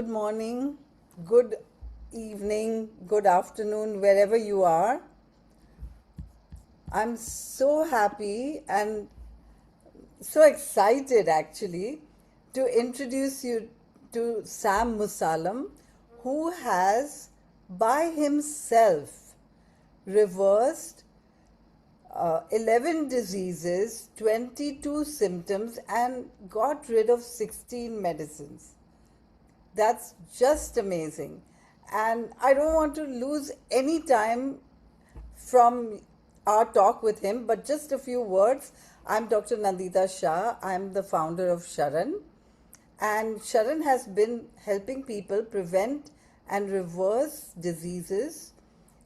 good morning, good evening, good afternoon, wherever you are. I'm so happy and so excited actually to introduce you to Sam Mussallam, who has by himself reversed 11 diseases, 22 symptoms, and got rid of 16 medicines. That's just amazing. And I don't want to lose any time from our talk with him, but just a few words. I'm Dr. Nandita Shah. I'm the founder of SHARAN. And SHARAN has been helping people prevent and reverse diseases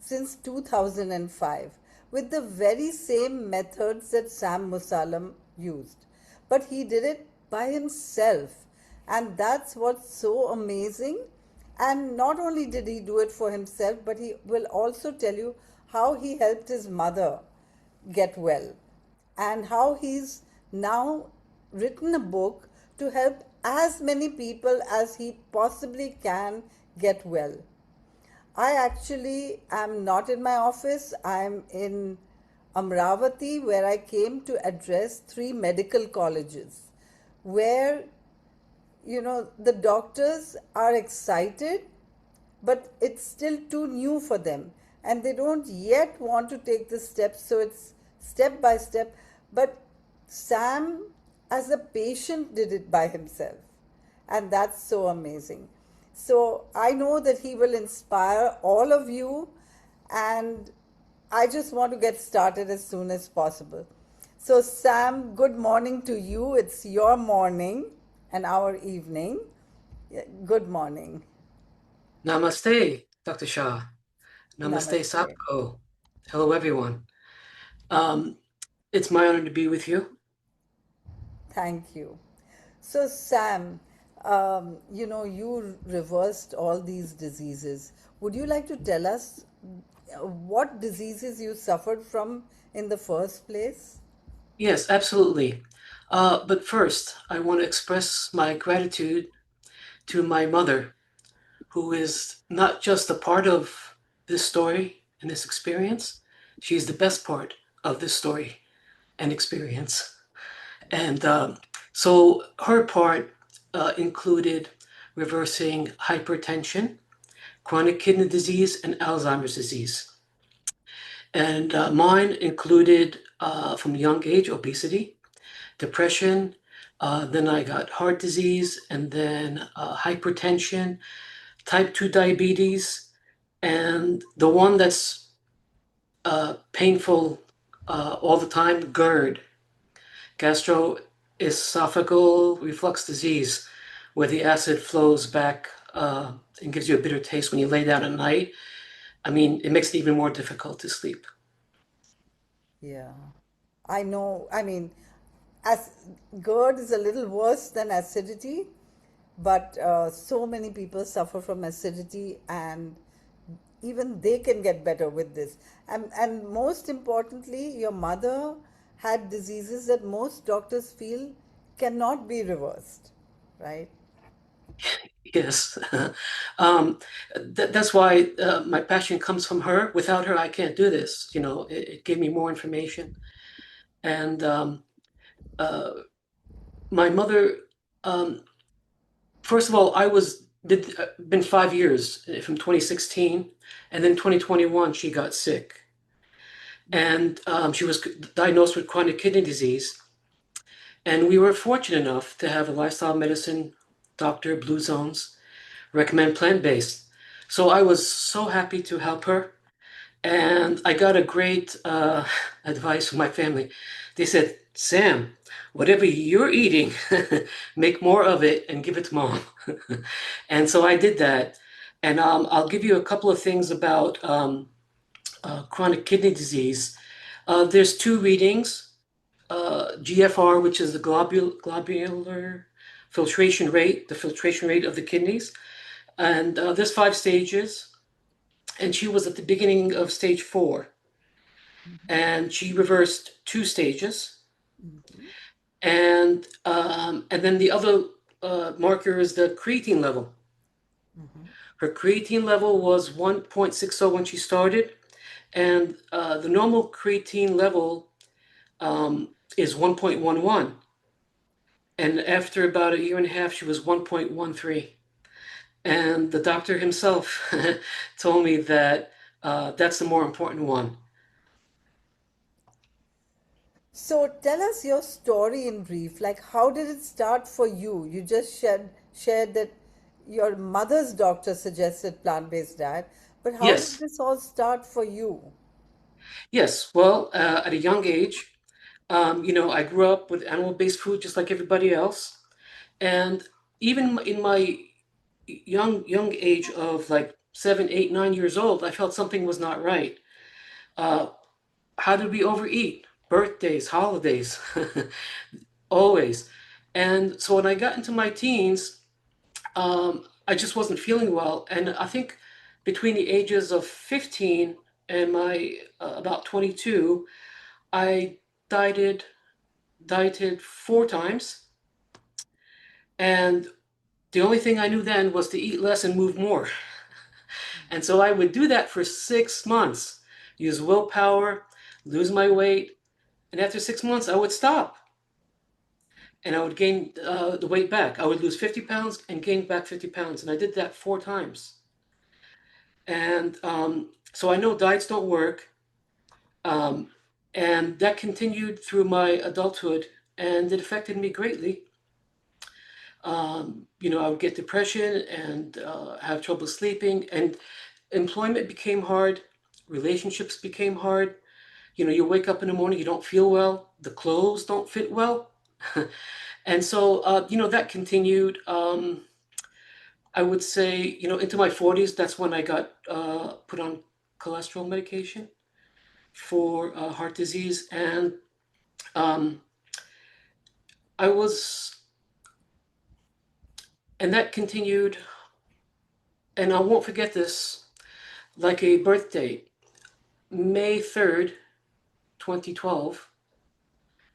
since 2005 with the very same methods that Sam Mussalam used. But he did it by himself. And that's what's so amazing. And not only did he do it for himself, but he will also tell you how he helped his mother get well and how he's now written a book to help as many people as he possibly can get well. I actually am not in my office. I'm in Amravati, where I came to address three medical colleges where the doctors are excited, but it's still too new for them and they don't yet want to take the steps, so it's step by step. But Sam, as a patient, did it by himself, and that's so amazing. So I know that he will inspire all of you, and I just want to get started as soon as possible. So, Sam, good morning to you. It's your morning and our evening. Good morning. Namaste, Dr. Shah. Namaste, Namaste. Sapko. Hello, everyone. Um, it's my honor to be with you. Thank you. So, Sam, you reversed all these diseases. Would you like to tell us what diseases you suffered from in the first place? Yes, absolutely. But first, I want to express my gratitude to my mother, who is not just a part of this story and this experience, she's the best part of this story and experience. And so her part included reversing hypertension, chronic kidney disease, and Alzheimer's disease. And mine included, from a young age, obesity, depression. Then I got heart disease, and then hypertension, type 2 diabetes, and the one that's painful all the time, GERD, gastroesophageal reflux disease, where the acid flows back and gives you a bitter taste when you lay down at night. I mean, it makes it even more difficult to sleep. Yeah, I know. I mean, as GERD is a little worse than acidity, but so many people suffer from acidity, and even they can get better with this. And most importantly, your mother had diseases that most doctors feel cannot be reversed, right? Yes. um, that's why my passion comes from her. Without her, I can't do this. It gave me more information. And uh, my mother, um, first of all, been 5 years from 2016, and then 2021 she got sick, and she was diagnosed with chronic kidney disease. And we were fortunate enough to have a lifestyle medicine doctor, Blue Zones, recommend plant-based. So I was so happy to help her. And I got a great advice from my family. They said, Sam, whatever you're eating, make more of it and give it to mom. And so I did that. And I'll give you a couple of things about chronic kidney disease. There's two readings, GFR, which is the globular filtration rate, the filtration rate of the kidneys. And there's 5 stages. And she was at the beginning of stage 4. And she reversed 2 stages. And then the other marker is the creatine level. Her creatine level was 1.60 when she started, and the normal creatine level is 1.11. And after about a year and a half, she was 1.13. And the doctor himself told me that that's the more important one. So tell us your story in brief. Like, how did it start for you? You just shared that your mother's doctor suggested plant-based diet, but how did Yes, this all start for you? yes. Well, at a young age, I grew up with animal-based food just like everybody else. And even in my young age of like 7, 8, 9 years old, I felt something was not right. Uh, how did we overeat? Birthdays, holidays, always. And so when I got into my teens, I just wasn't feeling well. And I think between the ages of 15 and my about 22, I dieted dieted 4 times. And the only thing I knew then was to eat less and move more. And so I would do that for 6 months, use willpower, lose my weight. And after 6 months, I would stop and I would gain the weight back. I would lose 50 pounds and gain back 50 pounds. And I did that 4 times. And so I know diets don't work. Um, and that continued through my adulthood and it affected me greatly. I would get depression and have trouble sleeping, and employment became hard, relationships became hard. You wake up in the morning, you don't feel well, the clothes don't fit well. And so, that continued. I would say, into my 40s, that's when I got put on cholesterol medication for heart disease. And um, I was, and that continued. And I won't forget this like a birthday. May 3rd, 2012,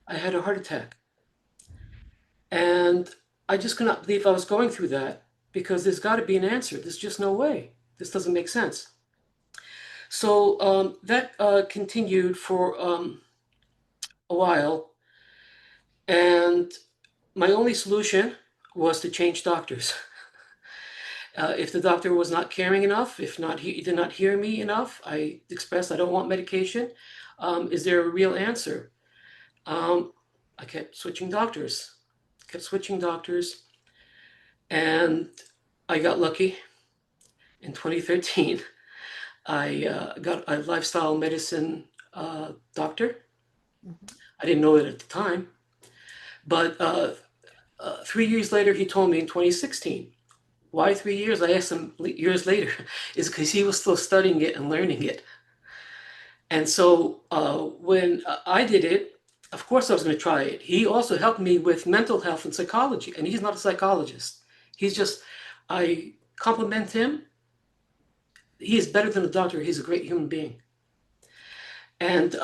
I had a heart attack. And I just could not believe I was going through that because there's got to be an answer. There's just no way. This doesn't make sense. So that continued for a while. And my only solution was to change doctors. If the doctor was not caring enough, if not, he did not hear me enough, I expressed I don't want medication. Is there a real answer? Um, I kept switching doctors, and I got lucky. In 2013, I got a lifestyle medicine doctor. I didn't know it at the time, but 3 years later, he told me in 2016. Why 3 years? I asked him years later. Is because he was still studying it and learning it. And so when I did it, of course I was going to try it. He also helped me with mental health and psychology, and he's not a psychologist. He's just, I compliment him. He is better than a doctor. He's a great human being. And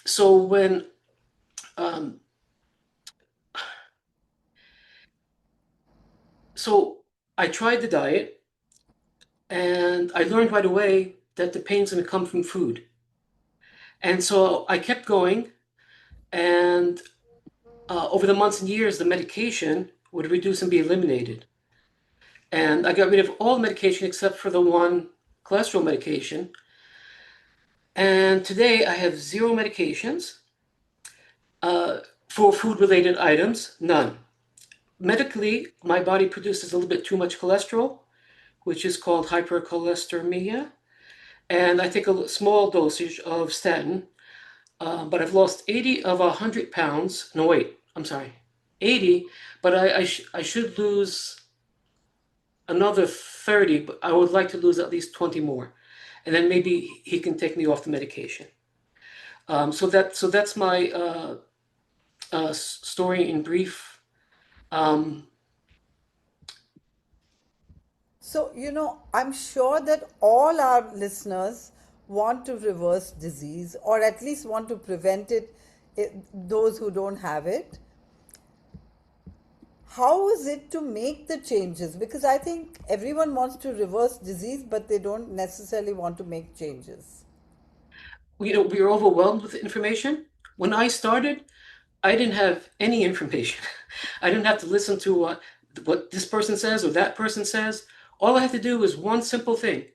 so when, um, so I tried the diet, and I learned right away that the pain's going to come from food. And so I kept going, and over the months and years, the medication would reduce and be eliminated. And I got rid of all medication except for the one cholesterol medication. And today I have zero medications for food related items, none. Medically, my body produces a little bit too much cholesterol, which is called hypercholesteremia. And I take a small dosage of statin, but I've lost 80 of 100 pounds. No, wait, I'm sorry, 80, but I should lose another 30, but I would like to lose at least 20 more. And then maybe he can take me off the medication. So that's my story in brief. Um, So, I'm sure that all our listeners want to reverse disease or at least want to prevent it, those who don't have it. How is it to make the changes? Because I think everyone wants to reverse disease, but they don't necessarily want to make changes. We were overwhelmed with information. When I started, I didn't have any information. I didn't have to listen to what this person says or that person says. All I had to do was one simple thing: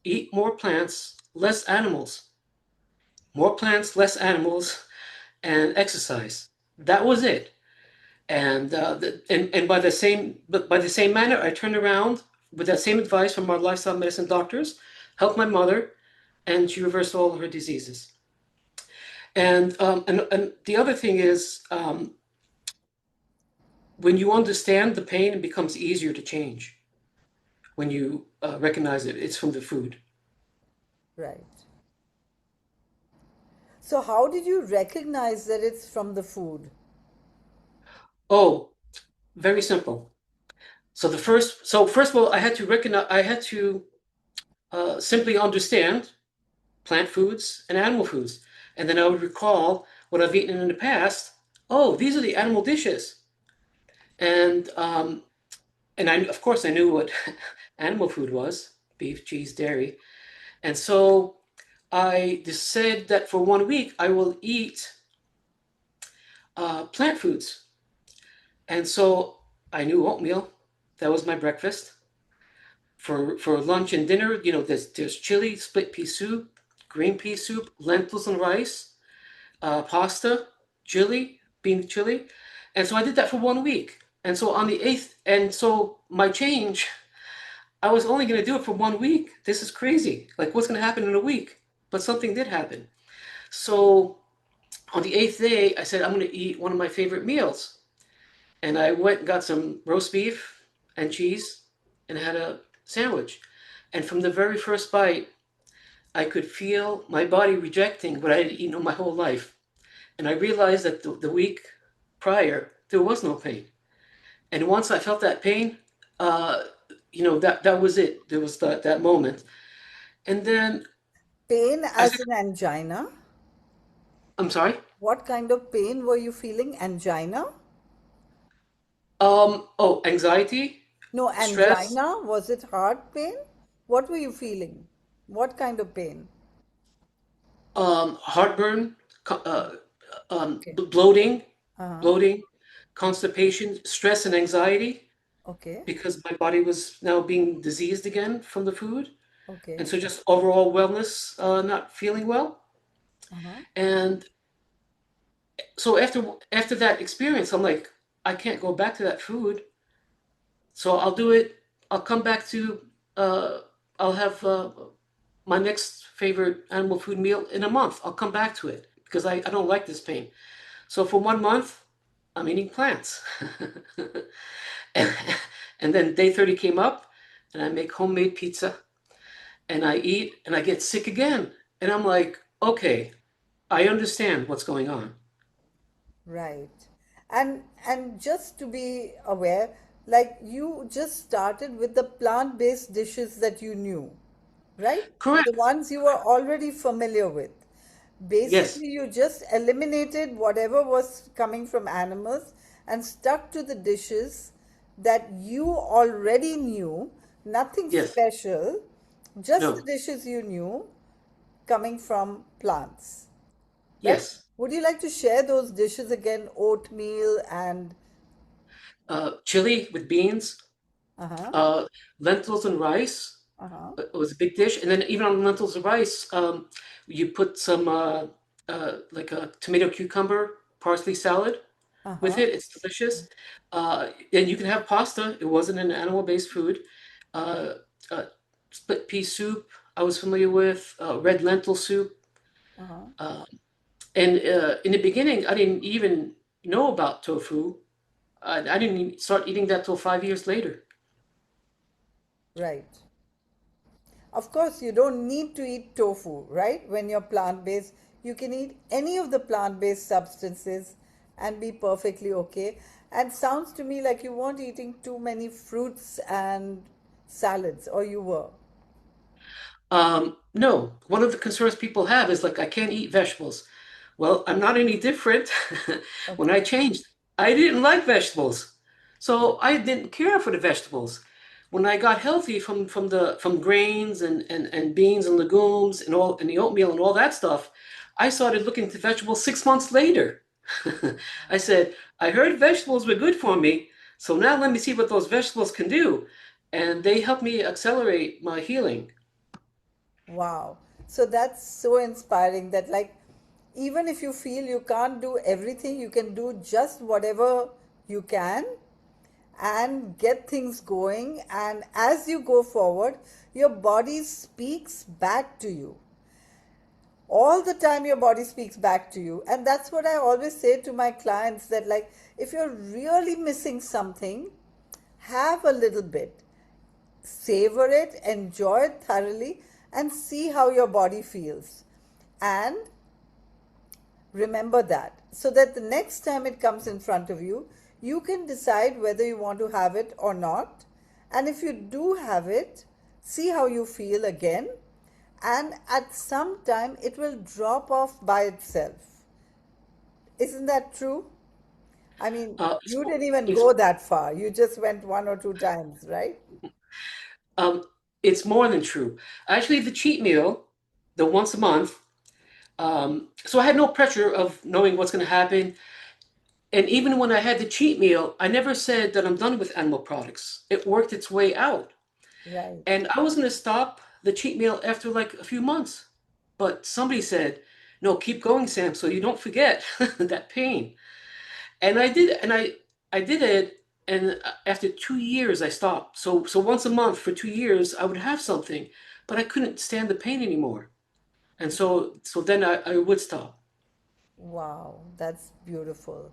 eat more plants, less animals. More plants, less animals, and exercise. That was it. And by the same manner, I turned around with that same advice from our lifestyle medicine doctors, helped my mother, and she reversed all her diseases. And the other thing is, when you understand the pain, it becomes easier to change. When you recognize it's from the food. Right. So, how did you recognize that it's from the food? Oh, very simple. So first of all, I had to simply understand plant foods and animal foods. And then I would recall what I've eaten in the past. Oh, these are the animal dishes. And of course I knew what animal food was: beef, cheese, dairy. And so I decided that for 1 week I will eat plant foods. And so I knew oatmeal. That was my breakfast. For lunch and dinner, there's chili, split pea soup, green pea soup, lentils and rice, pasta, chili, bean chili. And so I did that for 1 week. And so on the eighth, and so my change, I was only going to do it for 1 week. This is crazy. Like, what's going to happen in a week? But something did happen. So on the eighth day, I said, I'm going to eat one of my favorite meals. And I went and got some roast beef and cheese and had a sandwich. And from the very first bite, I could feel my body rejecting what I had eaten all my whole life. And I realized that the week prior, there was no pain. And once I felt that pain, uh, that was it. There was that moment. And then Pain I as said, in angina? I'm sorry. What kind of pain were you feeling? Angina? Oh, anxiety, No, stress, angina. Was it heart pain? What were you feeling? What kind of pain? heartburn, Okay. bloating, Uh-huh. bloating, constipation, stress, and anxiety Okay. because my body was now being diseased again from the food. And Okay. so just overall wellness, not feeling well. Uh-huh. And so after that experience, I'm like, I can't go back to that food. So I'll do it. I'll come back to. Uh, I'll have my next favorite animal food meal in a month. I'll come back to it because I don't like this pain. So for 1 month, I'm eating plants. and, and then day 30 came up, and I make homemade pizza, and I eat, and I get sick again. And I'm like, okay, I understand what's going on. Right. And just to be aware, like you just started with the plant-based dishes that you knew, right? The Correct. ones you were already familiar with. Yes. Basically, you just eliminated whatever was coming from animals and stuck to the dishes that you already knew, nothing Yes. special, just the No. dishes you knew coming from plants. Right? Yes. Would you like to share those dishes again? Oatmeal and Chili with beans, uh-huh, uh, lentils and rice. uh-huh, It was a big dish, and then even on lentils and rice, you put some like a tomato cucumber parsley salad with uh-huh, it. It's delicious. And you can have pasta. It wasn't an animal-based food. Uh, uh, Split pea soup. I was familiar with red lentil soup. uh-huh. Uh, and in the beginning, I didn't even know about tofu. I didn't even start eating that till 5 years later. Right. Of course, you don't need to eat tofu, right? When you're plant-based, you can eat any of the plant-based substances and be perfectly okay. And sounds to me like you weren't eating too many fruits and salads, or you were. No, one of the concerns people have is like, I can't eat vegetables. Well, I'm not any different. When I Okay. changed, I didn't like vegetables. So I didn't care for the vegetables. When I got healthy from grains and beans and legumes and all and the oatmeal and all that stuff, I started looking to vegetables 6 months later. I said, I heard vegetables were good for me, so now let me see what those vegetables can do. And they helped me accelerate my healing. Wow. So that's so inspiring that, like, even if you feel you can't do everything, you can do just whatever you can and get things going. And as you go forward, your body speaks back to you. All the time, your body speaks back to you. And that's what I always say to my clients that, like, if you're really missing something, have a little bit, savor it, enjoy it thoroughly, and see how your body feels. And remember that so that the next time it comes in front of you, you can decide whether you want to have it or not. And if you do have it, see how you feel again. And at some time, it will drop off by itself. Isn't that true? I mean, It's you didn't even it's go that far. You just went one or two times, right? um it's more than true. Actually, the cheat meal, the once a month. So I had no pressure of knowing what's going to happen. And even when I had the cheat meal, I never said that I'm done with animal products. It worked its way out. Right. And I was going to stop the cheat meal after like a few months. But somebody said, no, keep going, Sam, so you don't forget that pain. And I did it. And after 2 years, I stopped. So once a month for 2 years, I would have something, but I couldn't stand the pain anymore. And so then I would stop. Wow, that's beautiful.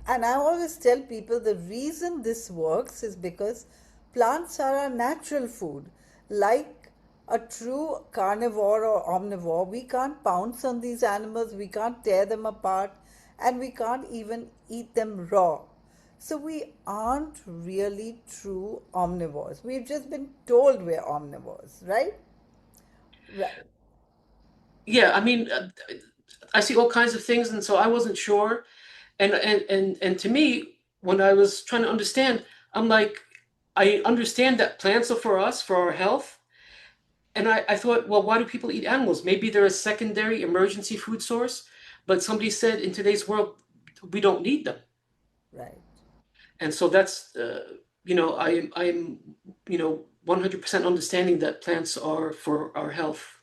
And I always tell people the reason this works is because plants are a natural food. Like a true carnivore or omnivore, we can't pounce on these animals, we can't tear them apart, and we can't even eat them raw. So we aren't really true omnivores. We've just been told we're omnivores, right? Right, Yeah, I mean, I see all kinds of things, and so I wasn't sure. And to me, when I was trying to understand, I'm like, I understand that plants are for us, for our health. And I thought, well, why do people eat animals? Maybe they're a secondary emergency food source, but somebody said in today's world, we don't need them. right. And so that's, I'm 100% understanding that plants are for our health.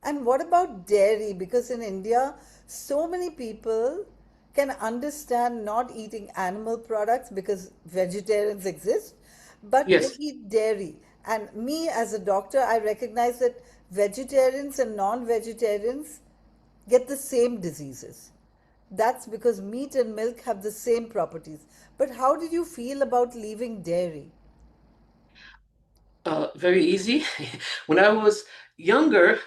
And what about dairy? Because in India, so many people can understand not eating animal products because vegetarians exist, but they Yes, eat dairy. And me, as a doctor, I recognize that vegetarians and non vegetarians get the same diseases. That's because meat and milk have the same properties. But how did you feel about leaving dairy? very easy. When I was younger,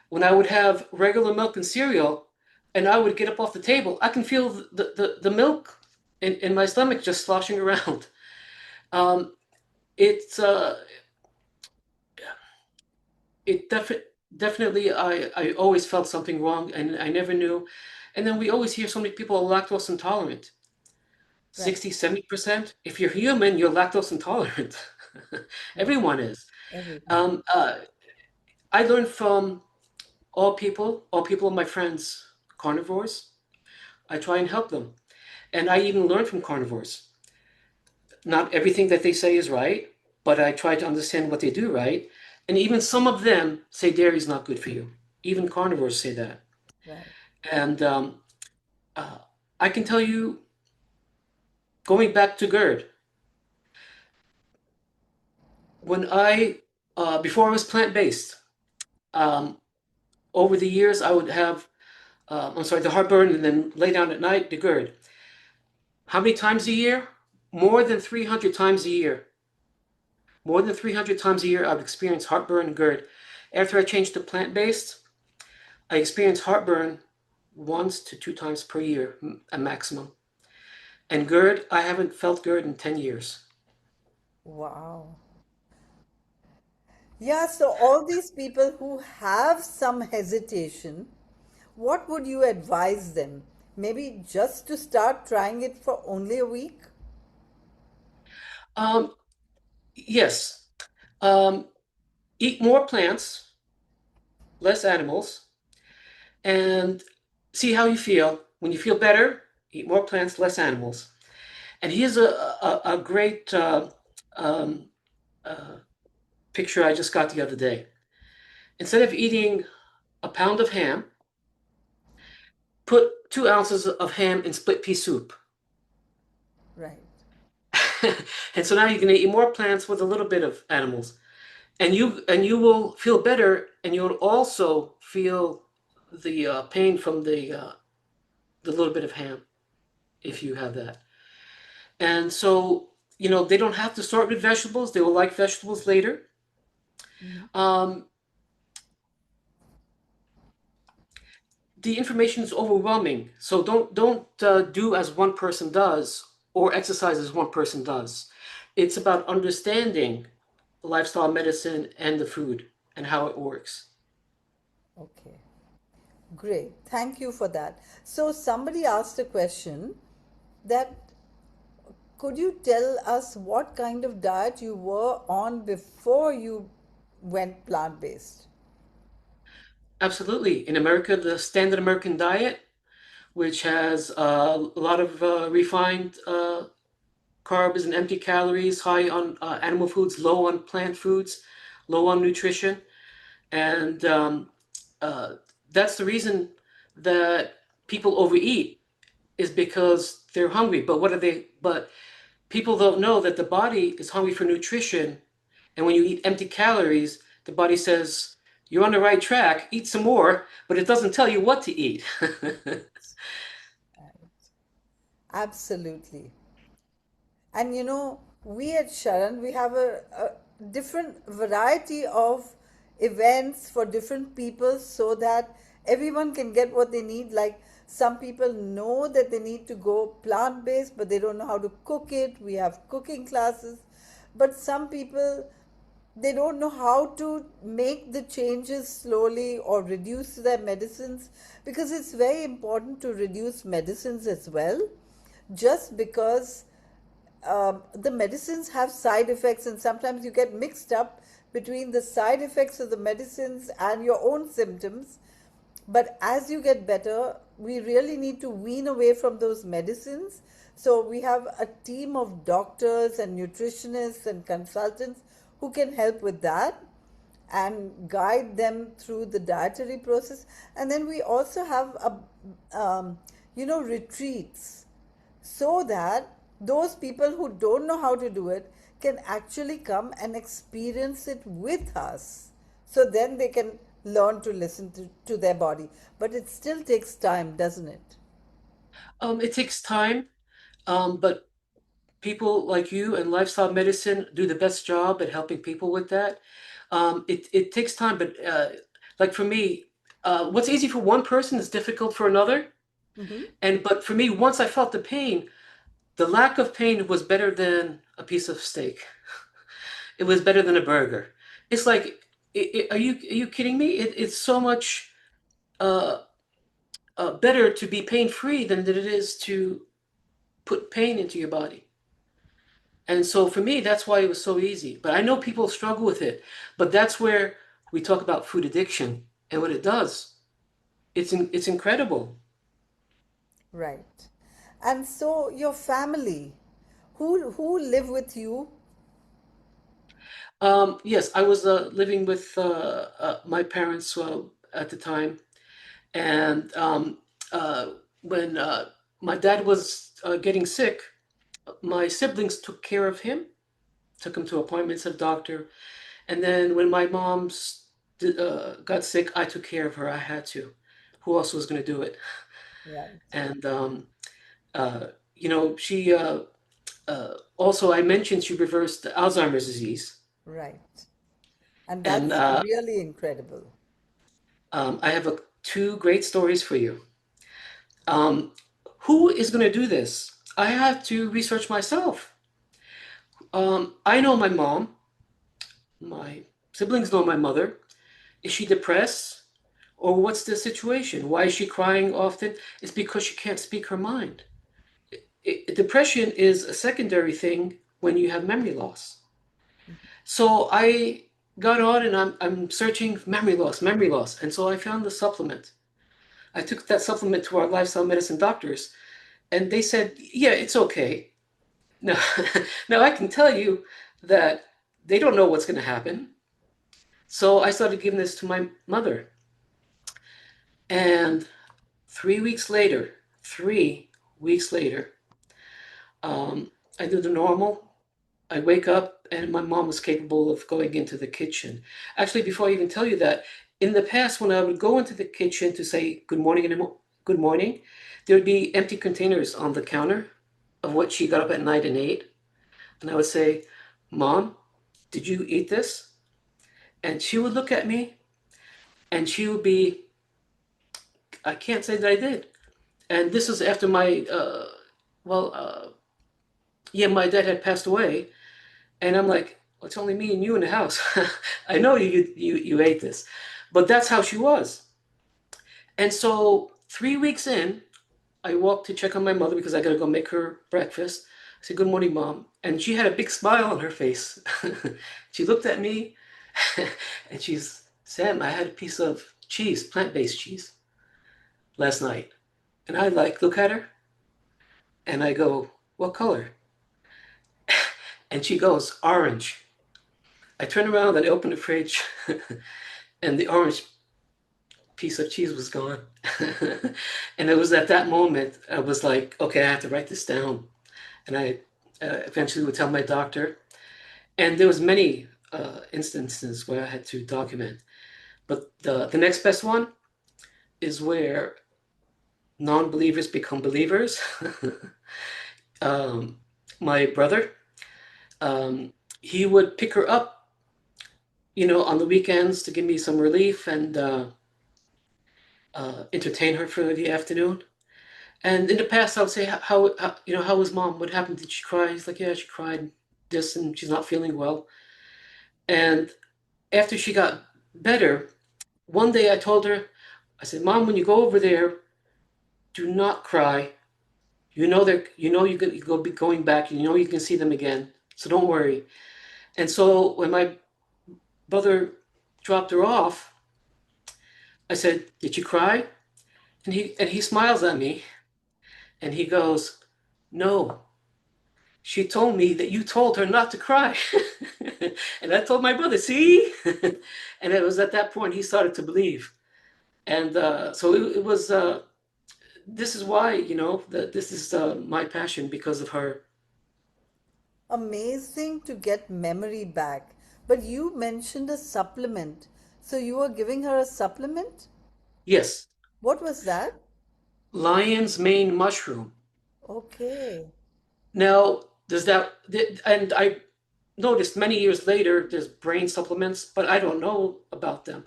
when I would have regular milk and cereal, and I would get up off the table, I can feel the milk in my stomach just sloshing around. Um, it's it definitely I always felt something wrong, and I never knew. And then we always hear so many people are lactose intolerant. Right. 60, 70%. If you're human, you're lactose intolerant. Right. Everyone is. Everyone. Um, uh, I learned from all people of my friends, carnivores. I try and help them. And I even learn from carnivores. Not everything that they say is right, but I try to understand what they do right. And even some of them say dairy is not good for you. Even carnivores say that. Right. And uh, I can tell you, going back to GERD, when before I was plant-based, um, over the years, I would have, the heartburn and then lay down at night, the GERD. How many times a year? More than 300 times a year. More than 300 times a year, I've experienced heartburn and GERD. After I changed to plant-based, I experience heartburn once to two times per year, a maximum. And GERD, I haven't felt GERD in 10 years. Wow. Yeah, so all these people who have some hesitation, what would you advise them? Maybe just to start trying it for only a week? Um, yes. Um, Eat more plants, less animals, and see how you feel. When you feel better, eat more plants, less animals. And here's a great um, uh, picture I just got the other day. Instead of eating a pound of ham, put 2 ounces of ham in split pea soup. Right. And so now you're going to eat more plants with a little bit of animals. And you will feel better, and you'll also feel the pain from the little bit of ham if you have that. And so, they don't have to start with vegetables. They will like vegetables later. Mhm. Um, the information is overwhelming, so don't do as one person does or exercise as one person does. It's about understanding lifestyle medicine and the food and how it works. Okay. Great. Thank you for that. So somebody asked a question that could you tell us what kind of diet you were on before you went plant-based? Absolutely. In America, the standard American diet, which has a lot of refined carbs and empty calories, high on animal foods, low on plant foods, low on nutrition. And uh, that's the reason that people overeat is because they're hungry. But what are they? But people don't know that the body is hungry for nutrition. And when you eat empty calories, the body says, you're on the right track, eat some more, but it doesn't tell you what to eat. Absolutely. And we at Sharan, we have a different variety of events for different people so that everyone can get what they need. Like some people know that they need to go plant based, but they don't know how to cook it. We have cooking classes. But some people, they don't know how to make the changes slowly or reduce their medicines, because it's very important to reduce medicines as well, just because the medicines have side effects, and sometimes you get mixed up between the side effects of the medicines and your own symptoms. But as you get better, we really need to wean away from those medicines. So we have a team of doctors and nutritionists and consultants who can help with that and guide them through the dietary process. And then we also have retreats, so that those people who don't know how to do it can actually come and experience it with us. So then they can learn to listen to their body. But it still takes time, doesn't it? It takes time, but people like you and lifestyle medicine do the best job at helping people with that. It takes time, but like for me, what's easy for one person is difficult for another. Mm-hmm. But for me, once I felt the pain, the lack of pain was better than a piece of steak. It was better than a burger. It's like, are you kidding me? It's so much uh, better to be pain free than it is to put pain into your body. And so for me, that's why it was so easy. But I know people struggle with it. But that's where we talk about food addiction and what it does. It's incredible. Right. And so your family, who live with you? Yes, I was living with my parents at the time, and uh, when my dad was getting sick, my siblings took care of him, took him to appointments at the doctor, and then when my got sick, I took care of her. I had to. Who else was going to do it? Right, And uh, she also I mentioned she reversed Alzheimer's disease, right. And and that's really incredible. I have two great stories for you. Um, who is going to do this? I have to research myself. I know my mom. My siblings know my mother. Is she depressed? Or what's the situation? Why is she crying often? It's because she can't speak her mind. Depression is a secondary thing when you have memory loss. So I got on and I'm searching memory loss. And so I found the supplement. I took that supplement to our lifestyle medicine doctors, and they said, yeah, it's okay. Now, now I can tell you that they don't know what's going to happen. So I started giving this to my mother. And 3 weeks later, 3 weeks later, um, I do the normal. I wake up and my mom was capable of going into the kitchen. Actually, before I even tell you that, in the past, when I would go into the kitchen to say good morning and good morning, there would be empty containers on the counter of what she got up at night and ate. And I would say, Mom, did you eat this? And she would look at me and she would be, I can't say that I did. And this was after well, yeah, my dad had passed away. And I'm like, well, it's only me and you in the house. I know you ate this. But that's how she was. And so 3 weeks in, I walked to check on my mother because I gotta go make her breakfast. I said, Good morning, Mom. And she had a big smile on her face. She looked at me and she's, Sam, I had a piece of cheese, plant-based cheese, last night. And I like look at her and I go, What color? And she goes, Orange. I turn around and I open the fridge and the orange piece of cheese was gone. And it was at that moment I was like, okay, I have to write this down. And I eventually would tell my doctor. And there was many instances where I had to document. But the next best one is where non-believers become believers. um, my brother, um, he would pick her up, on the weekends to give me some relief and entertain her for the afternoon. And in the past, I would say, how was mom? What happened? Did she cry? He's like, yeah, she cried this and she's not feeling well. And after she got better, one day I told her, I said, Mom, when you go over there, do not cry. You go be going back. You know you can see them again. So don't worry. And so when my brother dropped her off, I said, Did you cry? And he smiles at me and he goes, No. She told me that you told her not to cry. And I told my brother, see? And it was at that point he started to believe. And so it was, this is why, that this is my passion because of her. Amazing to get memory back. But you mentioned a supplement. So you were giving her a supplement? Yes, What was that? lion's mane mushroom. Okay. Now, and I noticed many years later there's brain supplements, but I don't know about them.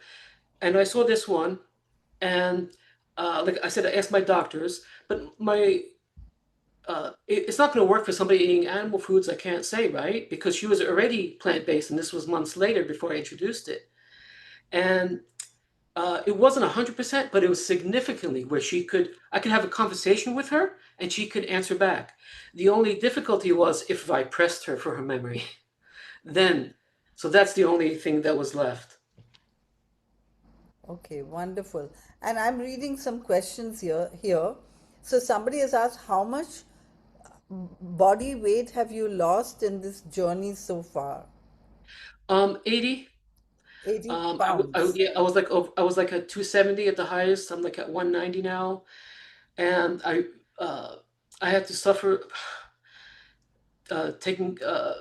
And I saw this one, and like I said, I asked my doctors, but it's not going to work for somebody eating animal foods. I can't say, right? Because she was already plant-based, and this was months later before I introduced it. And it wasn't 100%, but it was significantly where I could have a conversation with her and she could answer back. The only difficulty was if I pressed her for her memory. Then, so that's the only thing that was left. Okay, wonderful. And I'm reading some questions here. So somebody has asked, how much body weight have you lost in this journey so far? 80. 80 I pounds. yeah, I was like at 270 at the highest. I'm like at 190 now, and uh, I had to suffer uh, taking uh,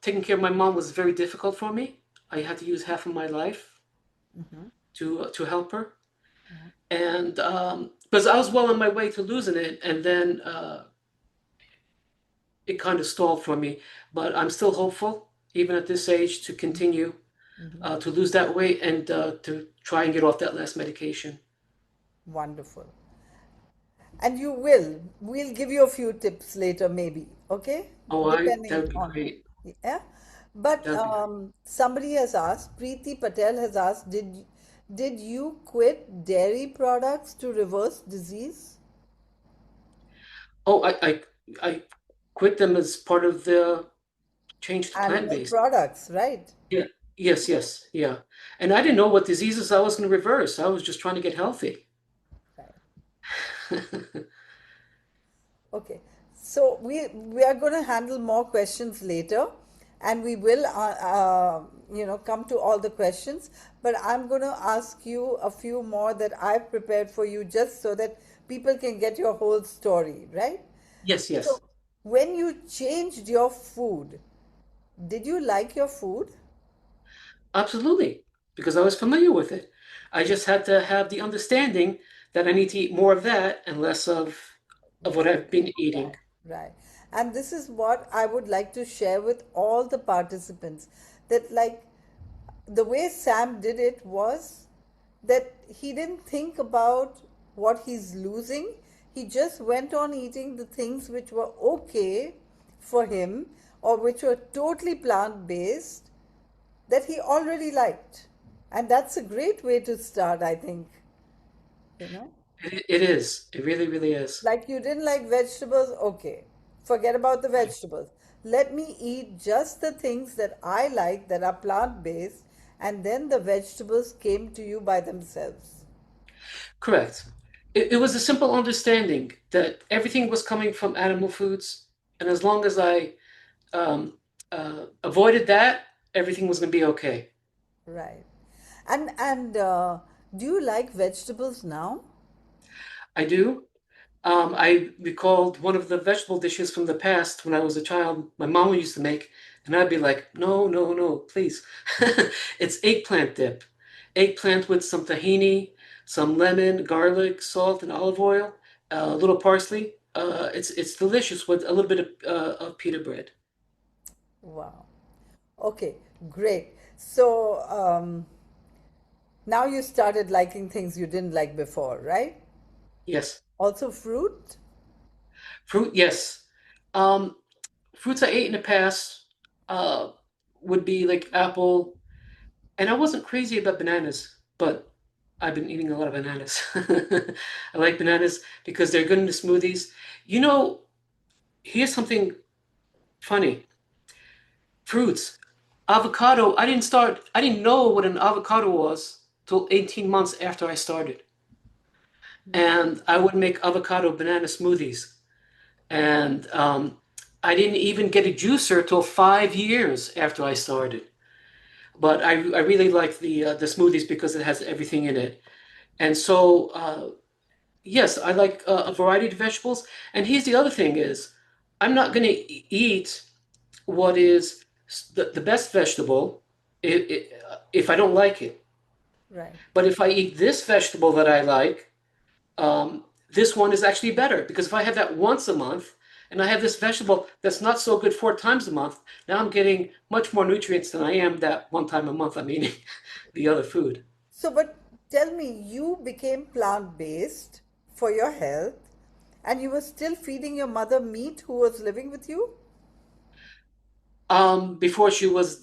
taking care of my mom was very difficult for me. I had to use half of my life to help her, and because I was well on my way to losing it, and then it kind of stalled for me. But I'm still hopeful, even at this age, to continue to lose that weight and to try and get off that last medication. Wonderful. And you will. We'll give you a few tips later, maybe. Okay? Oh, that Depending would be on. great. Yeah. But That would be great. somebody has asked, Preeti Patel has asked, did you quit dairy products to reverse disease? Oh, I quit them as part of the change to Animal plant-based. products, right? Yeah. Yes, yes, yeah. And I didn't know what diseases I was going to reverse. I was just trying to get healthy. Right. Okay, so we are going to handle more questions later, and we will come to all the questions. But I'm going to ask you a few more that I've prepared for you, just so that people can get your whole story, right? Yes, So, yes. when you changed your food, did you like your food? Absolutely, because I was familiar with it. I just had to have the understanding that I need to eat more of that and less of what Right. I've been eating. Right, right. And this is what I would like to share with all the participants, that, like, the way Sam did it was that he didn't think about what he's losing. He just went on eating the things which were okay for him, or which were totally plant based, that he already liked. And that's a great way to start, I think, you know. It is. It really, really is. Like, you didn't like vegetables, okay. Forget about the vegetables. Let me eat just the things that I like that are plant based, and then the vegetables came to you by themselves. Correct. It was a simple understanding that everything was coming from animal foods, and as long as I avoided that, everything was going to be okay. Right. And do you like vegetables now? I do. I recalled one of the vegetable dishes from the past when I was a child, my mom used to make, and I'd be like, no, no, no, please. It's eggplant dip. Eggplant with some tahini, some lemon, garlic, salt, and olive oil, a little parsley. It's delicious with a little bit of pita bread. Wow. Okay, great. So now you started liking things you didn't like before, right? Yes. Also fruit? Fruit, yes. Um, Fruits I ate in the past uh, would be like apple. And I wasn't crazy about bananas, but I've been eating a lot of bananas. I like bananas because they're good in the smoothies. You know, here's something funny. Fruits. Avocado, I didn't know what an avocado was till 18 months after I started. And I would make avocado banana smoothies. And I didn't even get a juicer till 5 years after I started. But I really like the smoothies because it has everything in it. And so, yes, I like a variety of vegetables. And here's the other thing is, I'm not going to eat what is the best vegetable if I don't like it. Right. But if I eat this vegetable that I like, this one is actually better because if I have that once a month and I have this vegetable that's not so good 4 times a month, now I'm getting much more nutrients than I am that one time a month I'm eating the other food. So, but tell me, you became plant-based for your health, and you were still feeding your mother meat who was living with you? Before she was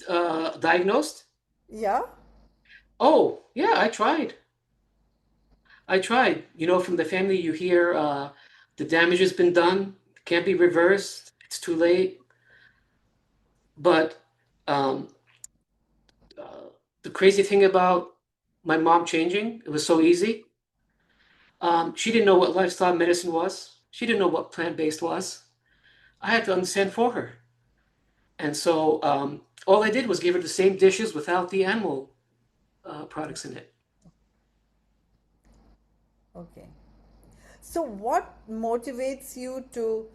diagnosed. Yeah? Oh, yeah, I tried. I tried. You know, from the family, you hear the damage has been done, can't be reversed, it's too late. But um, uh, the crazy thing about my mom changing, it was so easy. She didn't know what lifestyle medicine was. She didn't know what plant-based was. I had to understand for her. And so all I did was give her the same dishes without the animal products in it. Okay. So, what motivates you to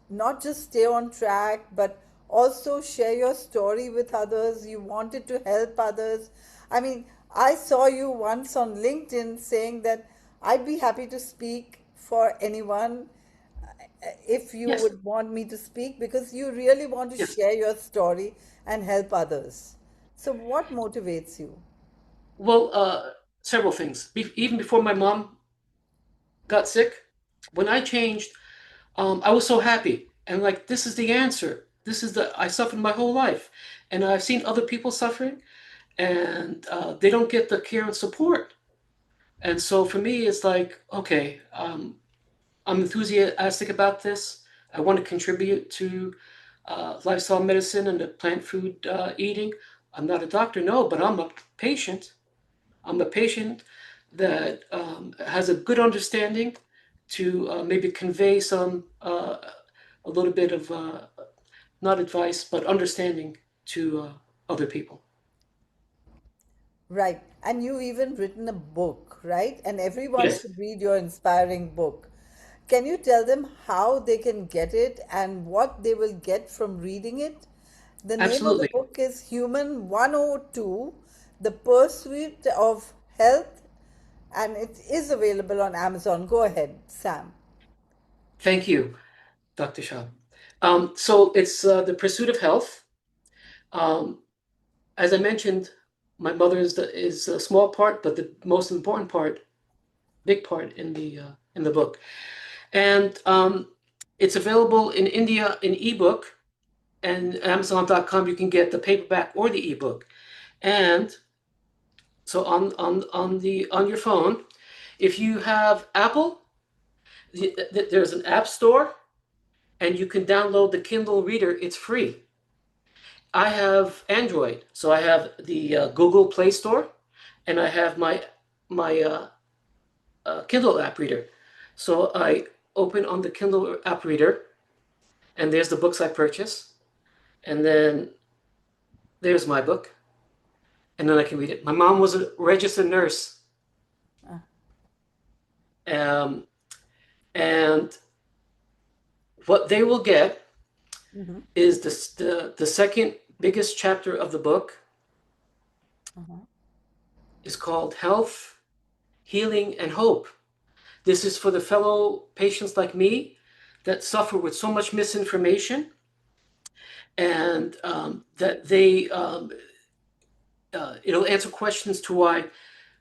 not just stay on track, but also share your story with others? You wanted to help others. I mean, I saw you once on LinkedIn saying that I'd be happy to speak for anyone if you Yes, would want me to speak, because you really want to yes. share your story and help others. So, what motivates you? Well, several things. Even before my mom got sick, when I changed, I was so happy. And like, this is the answer. I suffered my whole life. And I've seen other people suffering and they don't get the care and support. And so for me, it's like, okay, I'm enthusiastic about this. I want to contribute to lifestyle medicine and the plant food eating. I'm not a doctor, no, but I'm a patient. I'm a patient that has a good understanding to maybe convey some a little bit of not advice, but understanding to other people. Right. And you've even written a book, right? And everyone Yes, should read your inspiring book. Can you tell them how they can get it and what they will get from reading it? The name of the absolutely. book is Human 102: The Pursuit of Health, and it is available on Amazon. Go ahead, Sam. Thank you, Dr. Shah. So it's the pursuit of health. Um, as I mentioned, my mother is a small part, but the most important part, big part in the book. And it's available in India in ebook, and Amazon.com. You can get the paperback or the ebook. And so on your phone, if you have Apple, there's an app store, and you can download the Kindle Reader. It's free. I have Android, so I have the Google Play Store, and I have my Kindle app reader. So I open on the Kindle app reader, and there's the books I purchase, and then there's my book, and then I can read it. My mom was a registered nurse, um, and what they will get Mm-hmm. is the second biggest chapter of the book is called Health, Healing, and Hope. This is for the fellow patients like me that suffer with so much misinformation, and that it'll answer questions to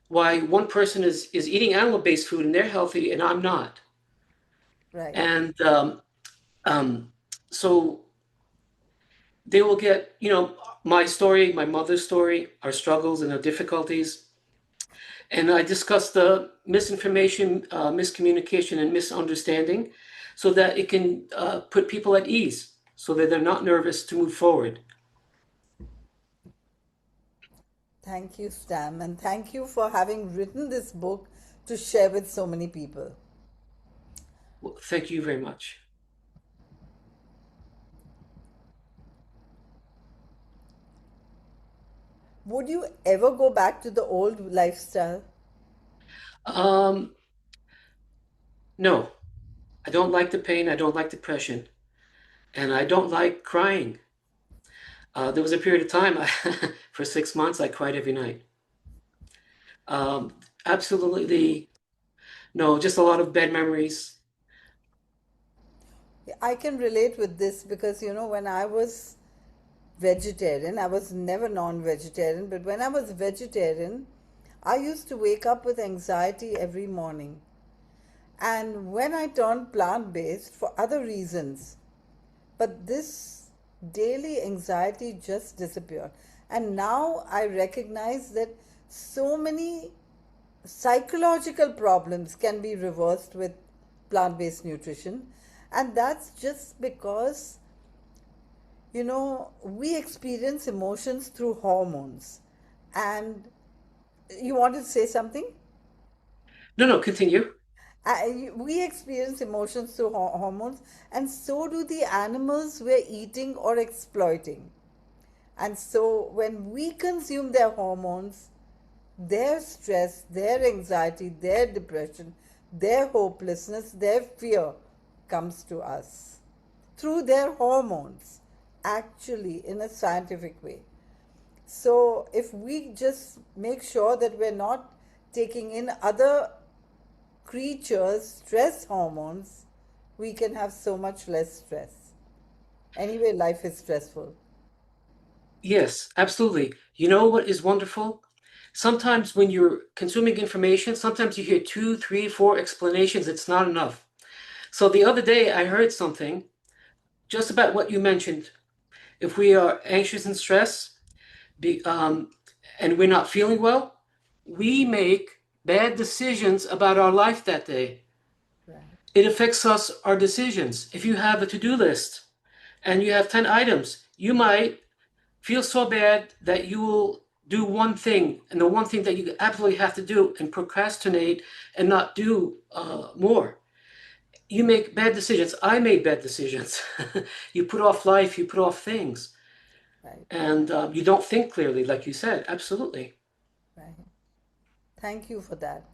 why one person is eating animal-based food and they're healthy and I'm not. Right. And um, so they will get, my story, my mother's story, our struggles and our difficulties. And I discuss the misinformation, miscommunication, and misunderstanding so that it can put people at ease so that they're not nervous to move forward. Thank you, Sam, and thank you for having written this book to share with so many people. Well, thank you very much. Would you ever go back to the old lifestyle? Um, no, I don't like the pain. I don't like depression. And I don't like crying. There was a period of time for 6 months I cried every night. Um, Absolutely no, just a lot of bad memories. I can relate with this because, when I was vegetarian, I was never non vegetarian, but when I was vegetarian, I used to wake up with anxiety every morning. And when I turned plant based for other reasons, but this daily anxiety just disappeared. And now I recognize that so many psychological problems can be reversed with plant based nutrition. And that's just because, we experience emotions through hormones. And you want to say something? No, no, continue. We experience emotions through hormones, and so do the animals we're eating or exploiting. And so when we consume their hormones, their stress, their anxiety, their depression, their hopelessness, their fear comes to us through their hormones, actually, in a scientific way. So if we just make sure that we're not taking in other creatures' stress hormones, we can have so much less stress. Anyway, life is stressful. Yes, absolutely. You know what is wonderful? Sometimes when you're consuming information, sometimes you hear two, three, four explanations. It's not enough. So the other day I heard something just about what you mentioned. If we are anxious and stressed, be, and we're not feeling well, we make bad decisions about our life that day. Right. It affects us, our decisions. If you have a to-do list and you have 10 items, you might feel so bad that you will do one thing, and the one thing that you absolutely have to do, and procrastinate and not do more. You make bad decisions. I made bad decisions. You put off life, you put off things, Right, and you don't think clearly, like you said. Absolutely. right. Thank you for that.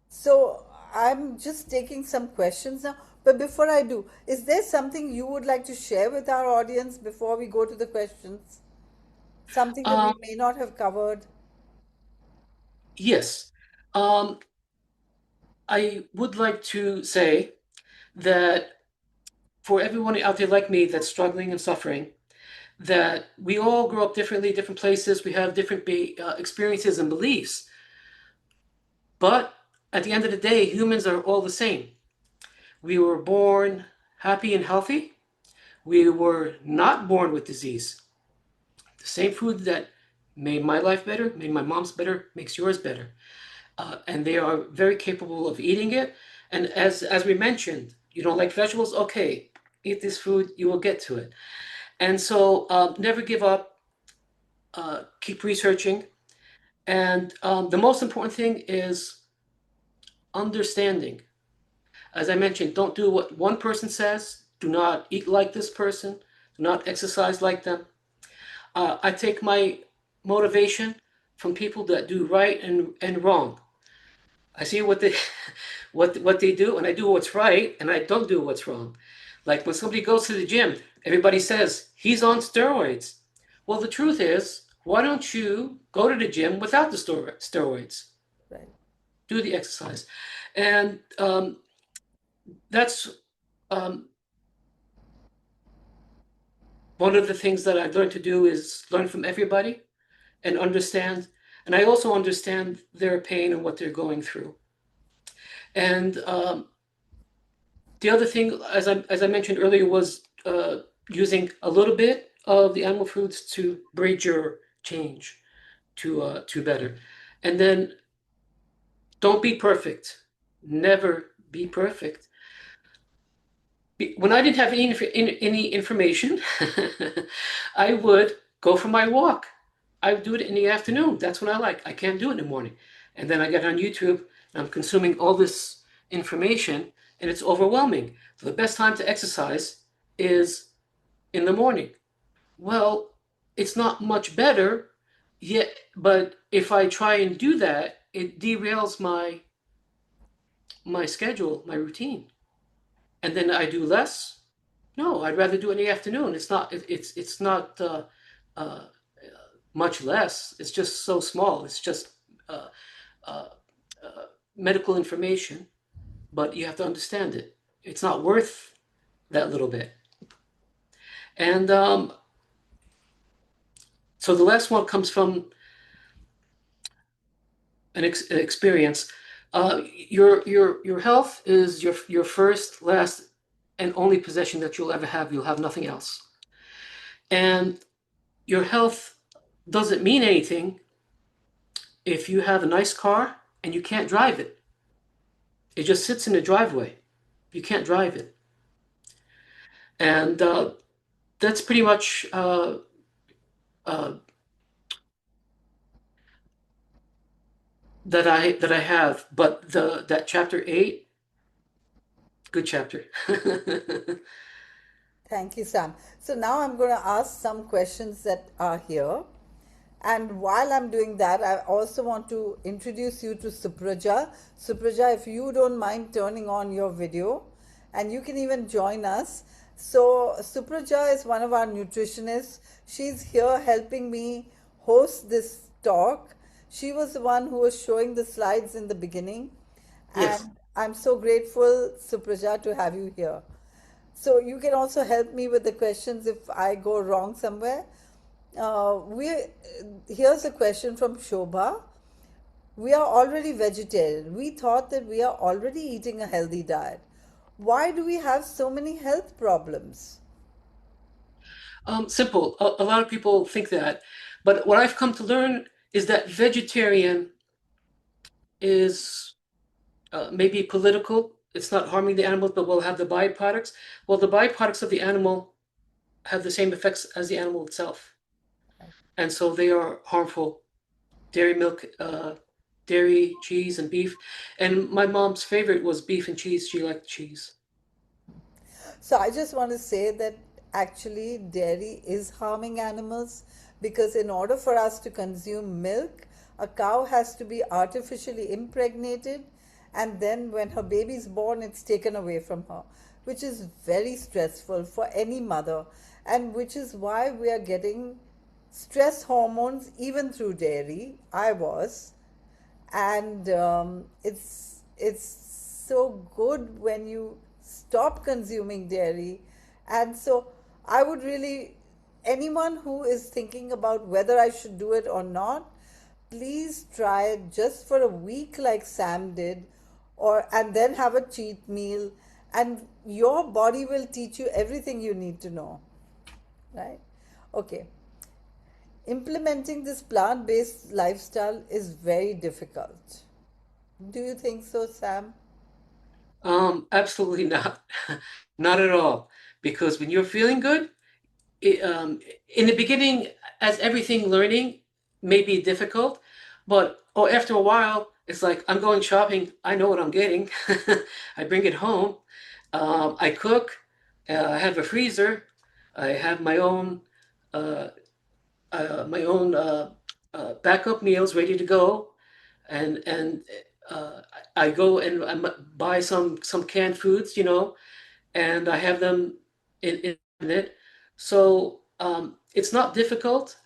So I'm just taking some questions now. But before I do, is there something you would like to share with our audience before we go to the questions? Something that we Um, may not have covered? yes. Um, I would like to say that for everyone out there like me that's struggling and suffering, that we all grow up differently, different places, we have different experiences and beliefs. But at the end of the day, humans are all the same. We were born happy and healthy. We were not born with disease. The same food that made my life better, made my mom's better, makes yours better. And they are very capable of eating it. And as we mentioned, you don't like vegetables? Okay, eat this food, you will get to it. And so never give up, keep researching. And the most important thing is understanding. As I mentioned, don't do what one person says. Do not eat like this person. Do not exercise like them. I take my motivation from people that do right and wrong. I see what they what they do, and I do what's right, and I don't do what's wrong. Like when somebody goes to the gym, everybody says he's on steroids. Well, the truth is, why don't you go to the gym without the steroids? Right. Do the exercise, and that's um, one of the things that I've learned to do is learn from everybody and understand. And I also understand their pain and what they're going through. And the other thing, as I mentioned earlier, was using a little bit of the animal foods to bridge your change to better. And then don't be perfect. Never be perfect. When I didn't have any information, I would go for my walk. I would do it in the afternoon. That's what I like. I can't do it in the morning. And then I get on YouTube and I'm consuming all this information and it's overwhelming. So the best time to exercise is in the morning. Well, it's not much better yet, but if I try and do that, it derails my schedule, my routine. And then I do less. No, I'd rather do it in the afternoon. It's not uh, much less. It's just so small. It's just uh, uh, uh, medical information, but you have to understand it. It's not worth that little bit. And so the last one comes from an experience. Your health is your first, last, and only possession that you'll ever have. You'll have nothing else. And your health doesn't mean anything if you have a nice car and you can't drive it. It just sits in the driveway. You can't drive it. And that's pretty much uh, that I have. But the that chapter 8, good chapter. Thank you, Sam. So now I'm going to ask some questions that are here. And while I'm doing that, I also want to introduce you to Supraja. Supraja, if you don't mind turning on your video, and you can even join us. So, Supraja is one of our nutritionists. She's here helping me host this talk. She was the one who was showing the slides in the beginning. Yes. And I'm so grateful, Supraja, to have you here. So you can also help me with the questions if I go wrong somewhere. We Here's a question from Shobha. We are already vegetarian. We thought that we are already eating a healthy diet. Why do we have so many health problems? Simple. A lot of people think that, but what I've come to learn is that vegetarian is maybe political. it's not harming the animals, but will have the byproducts. Well, the byproducts of the animal have the same effects as the animal itself, and so they are harmful. Dairy milk, dairy, cheese, and beef. And my mom's favorite was beef and cheese. She liked cheese. So I just want to say that actually dairy is harming animals because in order for us to consume milk, a cow has to be artificially impregnated, and then when her baby is born, it's taken away from her, which is very stressful for any mother, and which is why we are getting stress hormones even through dairy. I was, and it's so good when you stop consuming dairy. And so I would really, anyone who is thinking about whether I should do it or not, please try it just for a week like Sam did, or and then have a cheat meal, and your body will teach you everything you need to know, right? Okay. Implementing this plant based lifestyle is very difficult. Do you think so, Sam? Absolutely not. Not at all. Because when you're feeling good, it, in the beginning, as everything learning may be difficult, but oh, after a while, it's like I'm going shopping. I know what I'm getting. I bring it home. I cook. I have a freezer. I have uh, my own backup meals ready to go, and uh, I go and buy some canned foods, and I have them in it. So it's not difficult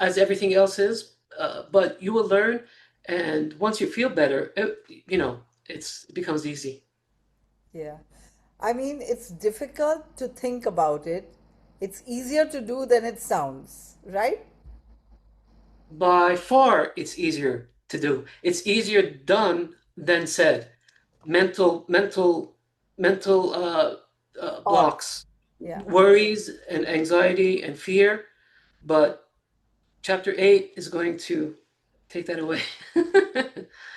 as everything else is, but you will learn, and once you feel better, it becomes easy. Yeah. I mean, it's difficult to think about it. It's easier to do than it sounds, right? By far, it's easier to do. It's easier done than said. Mental All. blocks, Yeah. worries and anxiety and fear, but chapter 8 is going to take that away.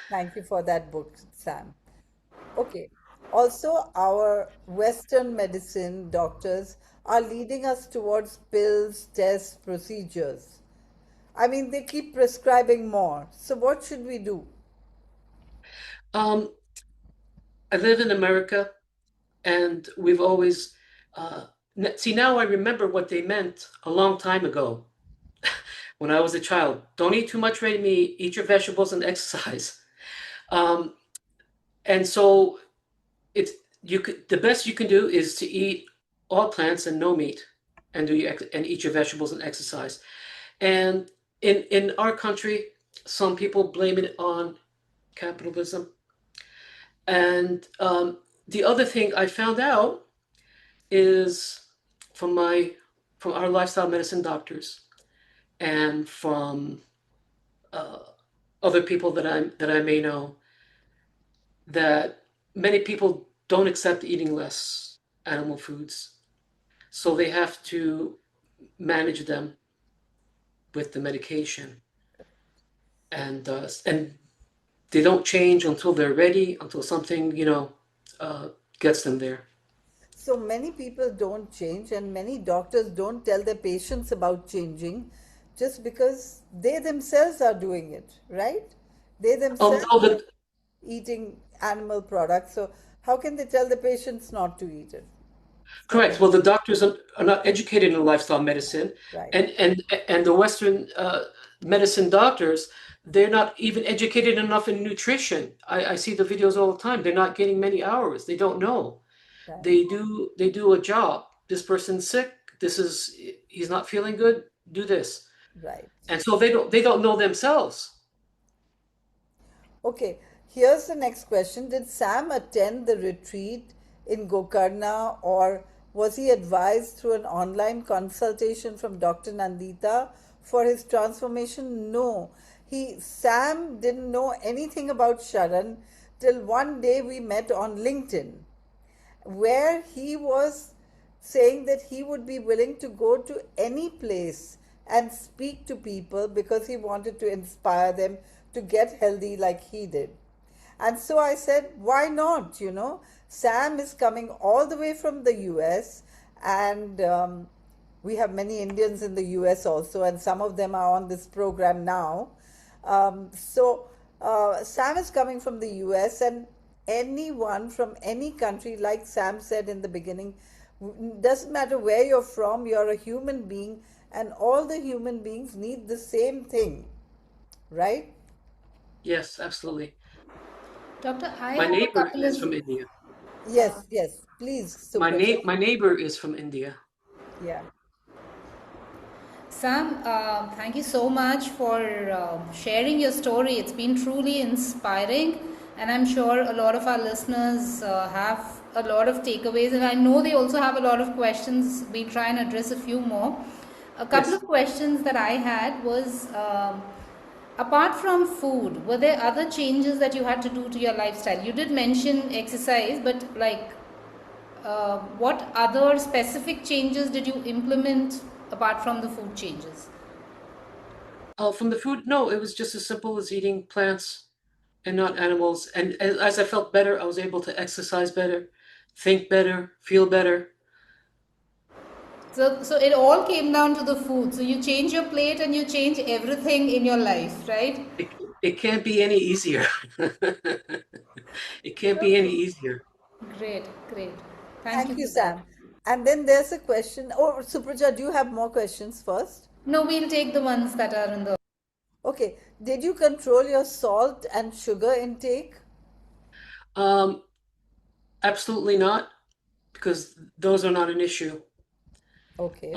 Thank you for that book, Sam. Okay. Also, our Western medicine doctors are leading us towards pills, tests, procedures. I mean, they keep prescribing more. So, what should we do? um, I live in America, and we've always see, now I remember what they meant a long time ago when I was a child. Don't eat too much red meat, eat your vegetables and exercise. Um, and so it's the best you can do is to eat all plants and no meat, and and eat your vegetables and exercise. And in our country, some people blame it on capitalism. And the other thing I found out is from my from our lifestyle medicine doctors and from uh, other people that I may know, that many people don't accept eating less animal foods, so they have to manage them with the medication, and they don't change until they're ready, until something uh, gets them there. So many people don't change, and many doctors don't tell their patients about changing just because they themselves are doing it, right? They themselves Oh, are eating animal products. So, how can they tell the patients not to eat it? It's not correct. right. Well, the doctors are not educated in lifestyle medicine, Right, and the Western medicine doctors, they're not even educated enough in nutrition. I see the videos all the time. They're not getting many hours. They don't know. right, They do a job. This person's sick. He's not feeling good. Do this, right. and so they don't know themselves. Okay, here's the next question. Did Sam attend the retreat in Gokarna, or was he advised through an online consultation from Dr. Nandita for his transformation? No. Sam didn't know anything about Sharan till one day we met on LinkedIn, where he was saying that he would be willing to go to any place and speak to people because he wanted to inspire them to get healthy like he did. And so I said, why not? Sam is coming all the way from the US, and we have many Indians in the US also, and some of them are on this program now. Sam is coming from the US, and anyone from any country, like Sam said in the beginning, doesn't matter where you're from, you're a human being, and all the human beings need the same thing, right? Yes, absolutely. Doctor, I My have a neighbor couple is of from India. uh, Yes, yes. Please, Supraja. My neighbor is from India. Yeah. Sam. Thank you so much for sharing your story. It's been truly inspiring, and I'm sure a lot of our listeners have a lot of takeaways, and I know they also have a lot of questions. We'll try and address a few more. A couple of Yes. questions that I had was. Apart from food, were there other changes that you had to do to your lifestyle? You did mention exercise, but what other specific changes did you implement apart from the food changes? From the food, no, it was just as simple as eating plants and not animals. And as I felt better, I was able to exercise better, think better, feel better. So it all came down to the food. So you change your plate and you change everything in your life, right? It, it can't be any easier. It can't be any Okay. easier. Great, great. Thank you Thank you, for that. Sam. And then there's a question. Oh, Supraja, do you have more questions first? No, we'll take the ones that are in the. Okay. Did you control your salt and sugar intake? Um, Absolutely not, because those are not an issue. Okay.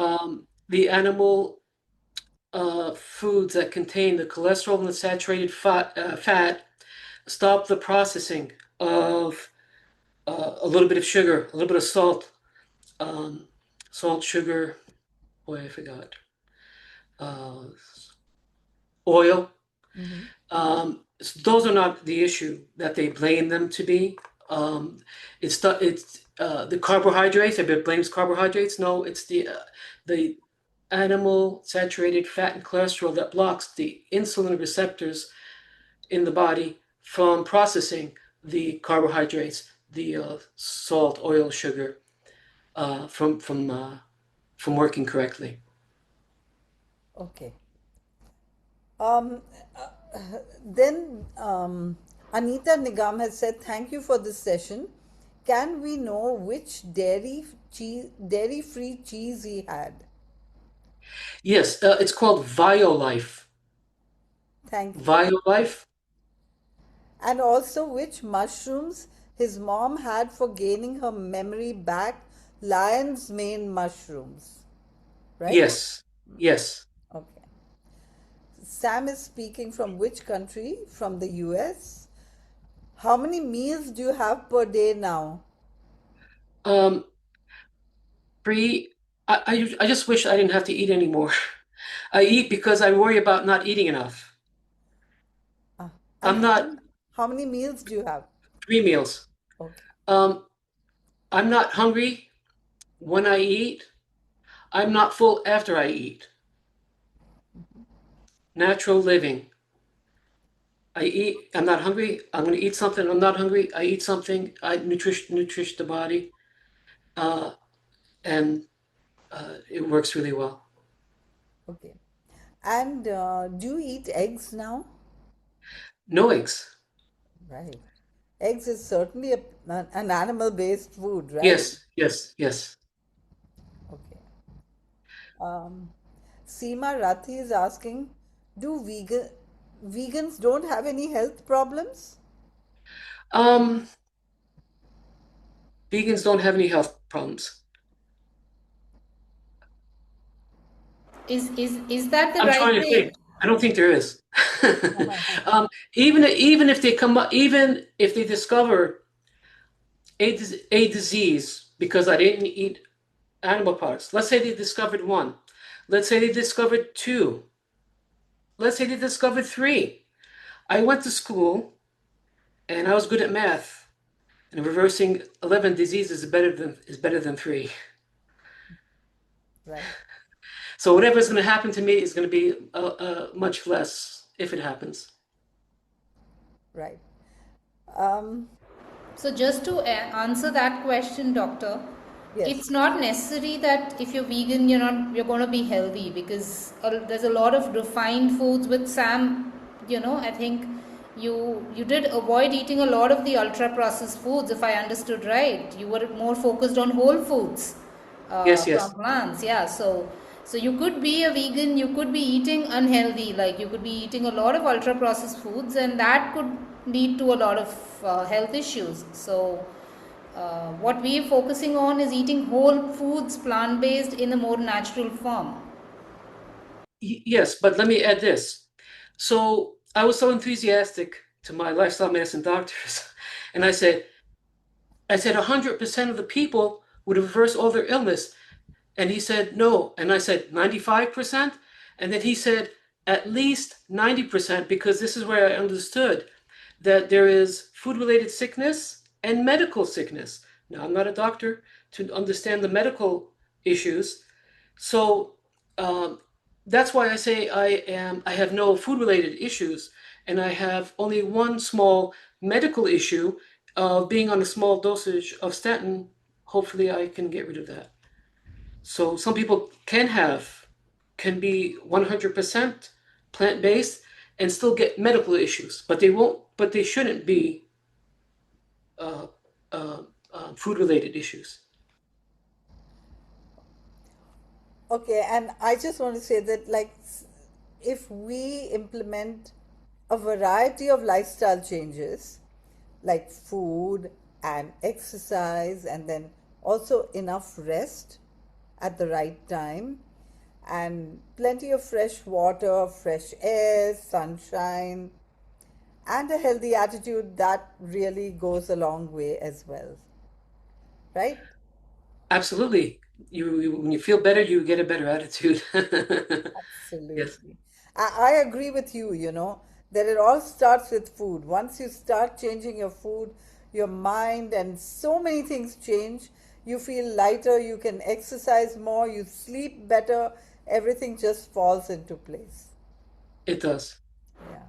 The animal foods that contain the cholesterol and the saturated fat stop the processing of a little bit of sugar, a little bit of salt, um, salt, sugar. Boy, I forgot. Uh, Oil. Mm-hmm. Those are not the issue that they blame them to be. It's the carbohydrates. Everybody blames carbohydrates. No, it's the animal saturated fat and cholesterol that blocks the insulin receptors in the body from processing the carbohydrates, the salt, oil, sugar, uh, from from uh, from working correctly. Okay. Um, then Anita Nigam has said, "Thank you for this session. Can we know which dairy-free cheese he had? Yes, it's called Violife. Thank you. Violife. And also which mushrooms his mom had for gaining her memory back, lion's mane mushrooms, right? Yes, yes. Okay. Sam is speaking from which country? From the US. How many meals do you have per day now? Um, Bree, I just wish I didn't have to eat anymore. I eat because I worry about not eating enough. Ah, and I'm not how many meals do you have? 3 meals. Okay. Um, I'm not hungry when I eat. I'm not full after I eat. Natural living. I eat. I'm not hungry. I'm going to eat something. I'm not hungry. I eat something. I nutrish the body, uh, and it works really well. Okay. And do you eat eggs now? No eggs. Right. Eggs is certainly an animal-based food, right? Yes, yes, yes. Okay. Seema Rathi is asking, do vegans don't have any health problems? Um, Vegans don't have any health problems. Is that the I'm right trying to way? think. I don't think there is. um, even if they come up, even if they discover a disease because I didn't eat animal products. Let's say they discovered one. Let's say they discovered two. Let's say they discovered three. I went to school and I was good at math. And reversing 11 diseases is better than three. Right, So whatever is going to happen to me is going to be much less if it happens. right. So, just to answer that question, doctor, Yes. it's not necessary that if you're vegan, you're going to be healthy, because there's a lot of refined foods with Sam. I think you did avoid eating a lot of the ultra processed foods, if I understood right. You were more focused on whole foods Yes, from yes. plants. Yeah, so you could be a vegan, you could be eating unhealthy, like you could be eating a lot of ultra processed foods, and that could lead to a lot of health issues. So what we're focusing on is eating whole foods, plant based, in a more natural form. Yes, but let me add this. So I was so enthusiastic to my lifestyle medicine doctors, and I said 100% of the people would reverse all their illness. And he said, no. And I said, 95%? And then he said, at least 90%, because this is where I understood that there is food-related sickness and medical sickness. Now, I'm not a doctor to understand the medical issues. So that's why I say I have no food-related issues, and I have only one small medical issue of being on a small dosage of statin. Hopefully, I can get rid of that. So some people can be 100% plant-based and still get medical issues, but they shouldn't be uh, food-related issues. Okay, and I just want to say that, like, if we implement a variety of lifestyle changes, like food and exercise, and then also enough rest at the right time, and plenty of fresh water, fresh air, sunshine, and a healthy attitude, that really goes a long way as well, right? Absolutely. When you feel better, you get a better attitude. Yes, Absolutely. I agree with you, that it all starts with food. Once you start changing your food, your mind, and so many things change, you feel lighter, you can exercise more, you sleep better, everything just falls into place. it does. Yeah.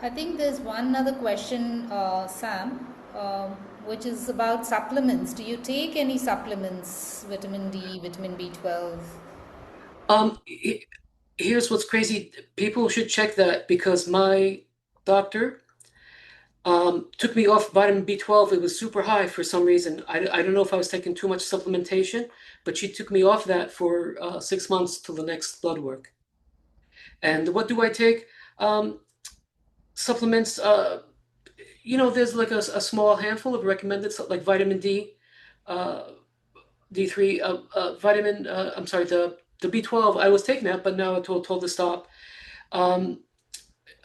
I think there's one other question, Sam, which is about supplements. Do you take any supplements, vitamin D, vitamin B12? He- Here's what's crazy. People should check that because my doctor took me off vitamin B12. It was super high for some reason. I don't know if I was taking too much supplementation, but she took me off that for 6 months till the next blood work. And what do I take? Um, Supplements. There's like a small handful of recommended, like vitamin D, uh, D3, vitamin. I'm sorry, the B12. I was taking that, but now I'm told to stop. Um,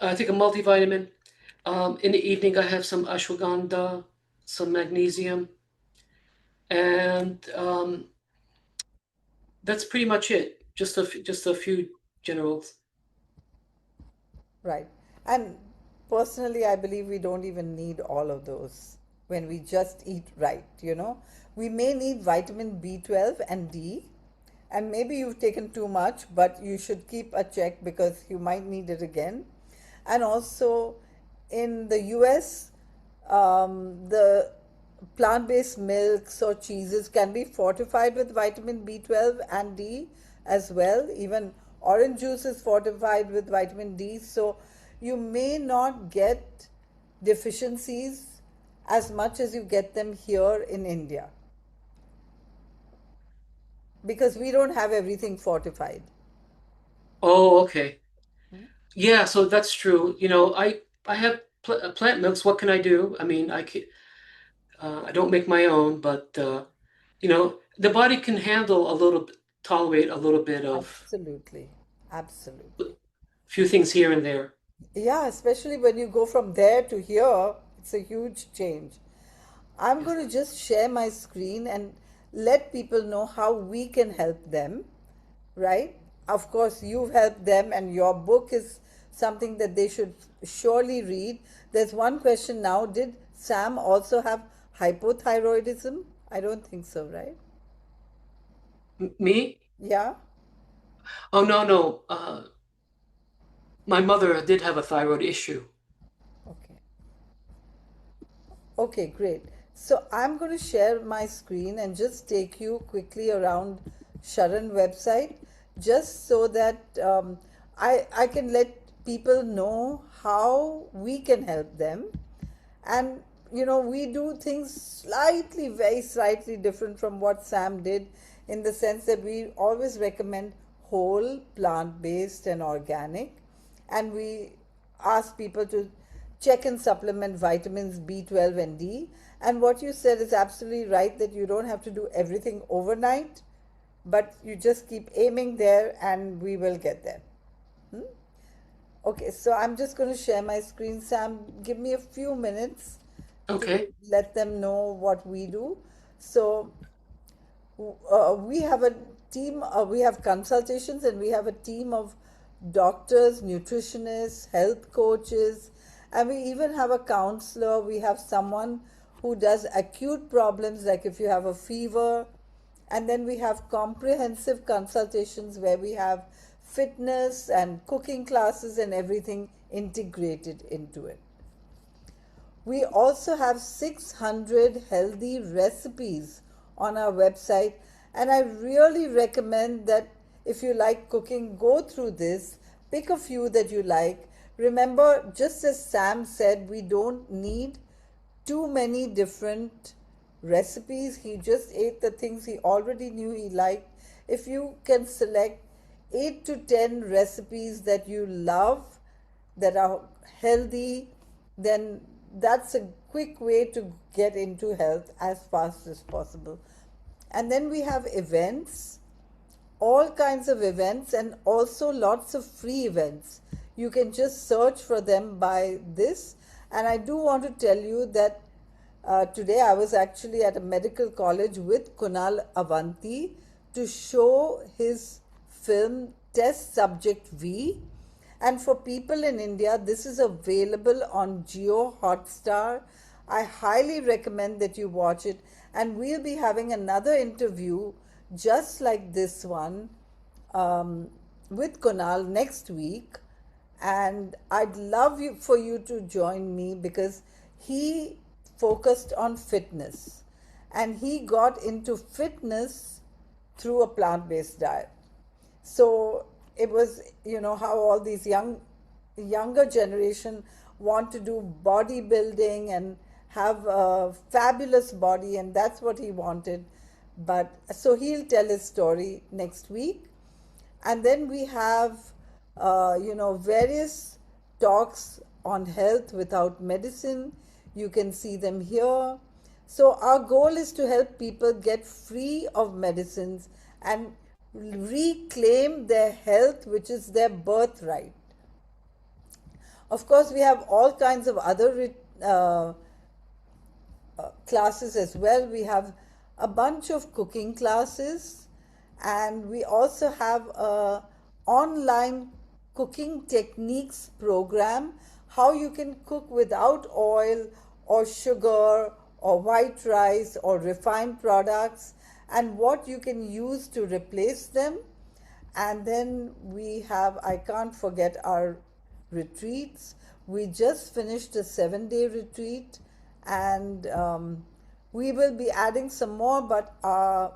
I take a multivitamin. In the evening, I have some ashwagandha, some magnesium, and that's pretty much it. Just a few generals. Right. And personally, I believe we don't even need all of those when we just eat right. We may need vitamin B12 and D, and maybe you've taken too much, but you should keep a check because you might need it again. And also, in the US, the plant based milks or cheeses can be fortified with vitamin B12 and D as well. Even orange juice is fortified with vitamin D. So you may not get deficiencies as much as you get them here in India because we don't have everything fortified. Oh, okay. Yeah, so that's true. I have plant milks. What can I do? I mean, I don't make my own, but the body can handle tolerate a little bit of Absolutely. Absolutely. a few things here and there. Yeah, especially when you go from there to here, it's a huge change. I'm Yes. going to just share my screen and let people know how we can help them, right? Of course, you've helped them, and your book is something that they should surely read. There's one question now. Did Sam also have hypothyroidism? I don't think so, right? Me? Yeah? Oh, no, no. My mother did have a thyroid issue. Okay. Okay, great. So I'm going to share my screen and just take you quickly around SHARAN website, just so that I can let people know how we can help them. And we do things slightly, very slightly different from what Sam did, in the sense that we always recommend whole, plant-based and organic, and we ask people to check and supplement vitamins B12 and D. And what you said is absolutely right, that you don't have to do everything overnight, but you just keep aiming there and we will get there. Okay, so I'm just going to share my screen. Sam, give me a few minutes to Okay. let them know what we do. So we have a team, we have consultations, and we have a team of doctors, nutritionists, health coaches, and we even have a counselor. We have someone who does acute problems, like if you have a fever, and then we have comprehensive consultations where we have fitness and cooking classes and everything integrated into it. We also have 600 healthy recipes on our website, and I really recommend that if you like cooking, go through this, pick a few that you like. Remember, just as Sam said, we don't need too many different recipes. He just ate the things he already knew he liked. If you can select 8 to 10 recipes that you love, that are healthy, then that's a quick way to get into health as fast as possible. And then we have events, all kinds of events, and also lots of free events. You can just search for them by this. And I do want to tell you that today I was actually at a medical college with Kunal Avanti to show his film Test Subject V. And for people in India, this is available on Geo Hotstar. I highly recommend that you watch it. And we'll be having another interview just like this one um, with Kunal next week. And I'd love for you to join me, because he focused on fitness and he got into fitness through a plant-based diet. So it was, how all these younger generation want to do bodybuilding and have a fabulous body, and that's what he wanted. But so he'll tell his story next week. And then we have various talks on health without medicine. You can see them here. So our goal is to help people get free of medicines and reclaim their health, which is their birthright. Of course, we have all kinds of other classes as well. We have a bunch of cooking classes, and we also have a online cooking techniques program, how you can cook without oil or sugar or white rice or refined products, and what you can use to replace them. And then we have, I can't forget, our retreats. We just finished a 7-day retreat, and we will be adding some more, but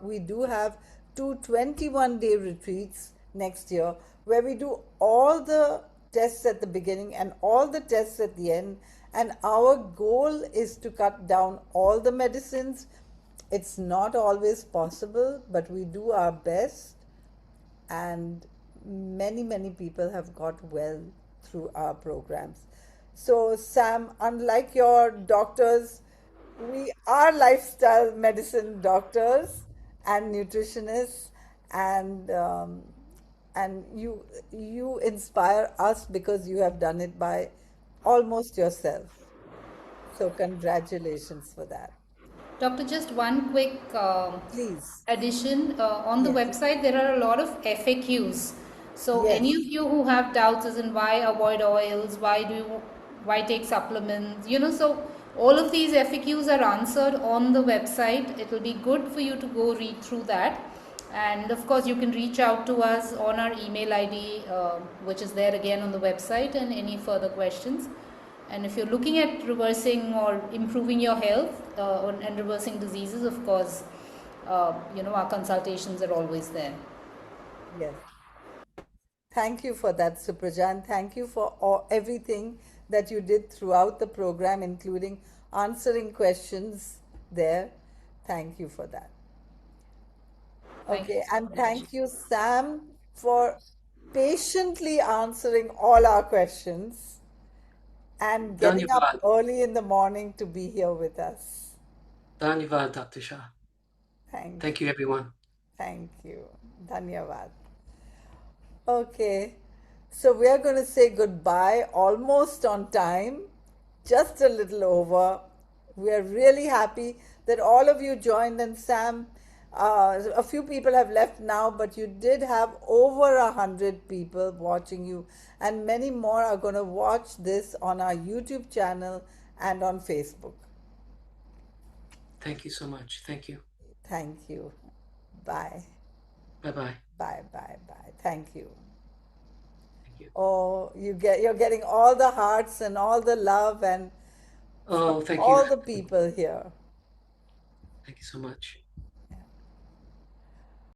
we do have two 21-day retreats next year, where we do all the tests at the beginning and all the tests at the end. And our goal is to cut down all the medicines. It's not always possible, but we do our best, and many, many people have got well through our programs. So, Sam, unlike your doctors, we are lifestyle medicine doctors and nutritionists, and you inspire us because you have done it by almost yourself. So, congratulations for that. Doctor, just one quick Please. addition. On the Yes. website, there are a lot of FAQs. So, any of Yes. you who have doubts as in why avoid oils, why take supplements, so all of these FAQs are answered on the website. It will be good for you to go read through that. And of course, you can reach out to us on our email ID, which is there again on the website, and any further questions. And if you're looking at reversing or improving your health and reversing diseases, of course, our consultations are always there. Yes. Thank you for that, Suprajan. Thank you for everything that you did throughout the program, including answering questions there. Thank you for that. Thank you Okay, so and much. thank you, Sam, for patiently answering all our questions and getting up Dhanyavad. early in the morning to be here with us. Dhanyavad, Dr. Shah. Thank Thank you. you, everyone. Thank you. Dhanyavad. Okay, so we are going to say goodbye almost on time, just a little over. We are really happy that all of you joined, and Sam, a few people have left now, but you did have over 100 people watching you, and many more are going to watch this on our YouTube channel and on Facebook. Thank you so much. Thank you. Thank you. Bye. Bye bye. Bye, bye, bye. Thank you. Thank you. Oh, you're getting all the hearts and all the love and from Oh, thank you. all the people here. Thank you so much.